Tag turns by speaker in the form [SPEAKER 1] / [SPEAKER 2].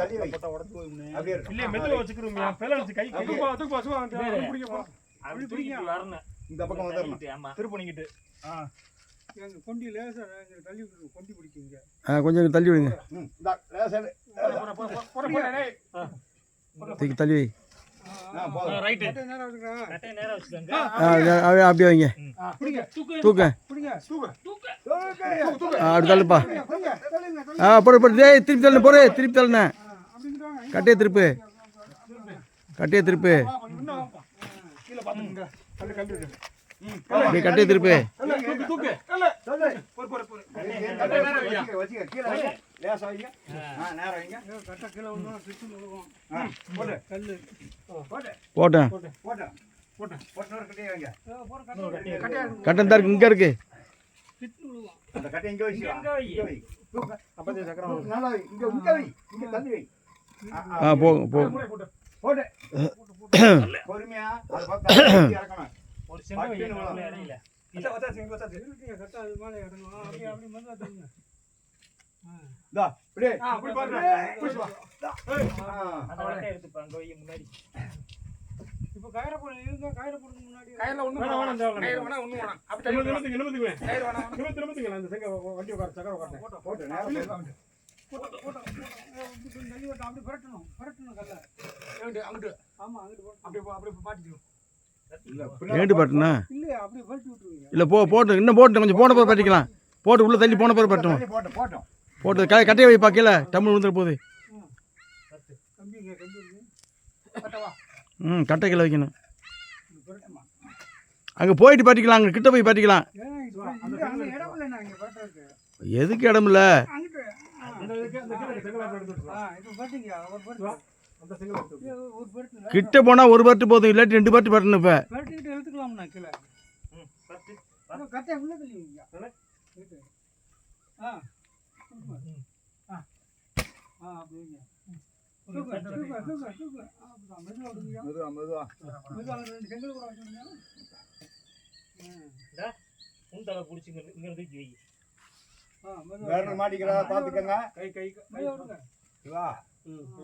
[SPEAKER 1] தள்ளி வை. அப்படியே
[SPEAKER 2] இல்ல மெதுவா வச்சுக்கிறோம்யா. பேல வச்சு கை
[SPEAKER 3] தூக்கு பசுவா அப்படி பிடிங்க
[SPEAKER 2] வரணும்.
[SPEAKER 1] இந்த பக்கம் வந்துறணும்.
[SPEAKER 2] ஆமா. திருப்பணிக்கிட்டு.
[SPEAKER 3] எங்க கொண்டி லேசா தள்ளி விட்டு கொண்டி பிடிக்குங்க.
[SPEAKER 4] கொஞ்சம் தள்ளி விடுங்க.
[SPEAKER 1] இந்த லேசா
[SPEAKER 4] தூக்கி தள்ளி வை.
[SPEAKER 2] ரைட்.
[SPEAKER 3] நேரா வச்சுங்க.
[SPEAKER 2] கட்டை நேரா வச்சுக்கங்க.
[SPEAKER 4] அப்படியே வைங்க.
[SPEAKER 3] பிடிங்க.
[SPEAKER 4] தூக்கு.
[SPEAKER 3] பிடிங்க. தூக்கு.
[SPEAKER 4] அப்படி தள்ளுப்பா. போடு டேய் திருப்பி தள்ளு போறே திருப்பி தள்ளுனே. கட்டையை திருப்பு. கட்டையை திருப்பு.
[SPEAKER 3] கீழ பாத்துங்க. கல்லு.
[SPEAKER 4] நீ கட்டையை திருப்பு.
[SPEAKER 3] தூக்கு. போற.
[SPEAKER 1] வச்சுக்க கீழ வைங்க. லேசா வைங்க. நேரா வைங்க.
[SPEAKER 3] கட்ட கீழ விழுந்தா சுத்தி விழுகும். போடு. கல்லு.
[SPEAKER 4] போட்டேன்.
[SPEAKER 1] போட்டு கட்டையை வைங்க.
[SPEAKER 4] கட்டை தான் இருக்கு இங்க இருக்கு.
[SPEAKER 3] சுத்தி விழுகும்.
[SPEAKER 1] அந்த கட்டை இங்க வை.
[SPEAKER 2] இங்க வை.
[SPEAKER 3] அப்பதே சக்கரம்
[SPEAKER 1] நல்லா வை. இங்க வை. இங்க தள்ளி வை.
[SPEAKER 4] போகும்.
[SPEAKER 1] போடு. பொறுமையா அத பக்கம் இறக்கணும்.
[SPEAKER 2] ஒரு செங்க வை. இறங்கல.
[SPEAKER 3] வச்சாச்சு. கட்ட அது மேல இறங்கும். அப்படி மெதுவா தள்ளுங்க.
[SPEAKER 1] டா அப்படியே.
[SPEAKER 3] அப்படி பாருங்க. புஷ் வா.
[SPEAKER 2] அந்த கட்டை எடுத்து பாங்க வை முன்னாடி.
[SPEAKER 3] இப்போ கயிறு போடுங்க முன்னாடி.
[SPEAKER 2] கையில ஒண்ணு வேணாம் தேவல.
[SPEAKER 3] கயிறு வேணா ஒண்ணு வேணாம். அப்படி
[SPEAKER 2] நிமித்துங்க.
[SPEAKER 3] கயிறு வேணாம்.
[SPEAKER 2] நிமித்துங்க அந்த செங்க வண்டி உட்கார சக்கர உட்கார.
[SPEAKER 1] போட்டு நேரா
[SPEAKER 3] போட்டு. தள்ளி விட்டு அப்படி புரட்டணும் கல்ல. அங்கிட்டு. ஆமா அங்கிட்டு போட்டு. அப்படியே பாட்டிக்கணும்.
[SPEAKER 4] ஏண்டு பட்டனா
[SPEAKER 3] இல்ல அப்படியே புரட்டி விட்டுருவீங்க.
[SPEAKER 4] இல்லை போட்டு இன்னும் போட்டு கொஞ்சம் போன பிறகு பட்டிக்கலாம். போட்டு உள்ளே தள்ளி போன பிறகு பட்டணும். போட்டு கட்டையை வை கீழே டம்ளர் விழுந்துற போகுது.
[SPEAKER 3] கம்பிங்க. கட்டவா.
[SPEAKER 4] கட்டை கீழே வைக்கணும். அங்கே போயிட்டு பட்டிக்கலாம். அங்கே கிட்ட போய் பட்டிக்கலாம்.
[SPEAKER 3] இடம் இல்லைண்ணா இங்க பட்டுறதுக்கு.
[SPEAKER 4] எதுக்கு இடம் இல்லை?
[SPEAKER 3] அங்கிட்டு.
[SPEAKER 4] கிட்ட போனால் ஒரு பட்டு போதும், இல்லாட்டி 2 பட்டு பட்டணும். இப்போ
[SPEAKER 3] பரட்டிக்கிட்டு எடுத்துக்கலாம்ண்ணா கீழே. கட்டையை உள்ள தள்ளி வைங்க. அப்படி வைங்க.
[SPEAKER 1] மெதுவா
[SPEAKER 3] 2 செங்கல் கூட வச்சுருங்க.
[SPEAKER 2] உண்டல புடிச்சிங்க இங்க தூக்கி வை.
[SPEAKER 1] வேற மாட்டிக்கிறா பாத்துக்கங்க.
[SPEAKER 3] கை விடுங்க.
[SPEAKER 1] வா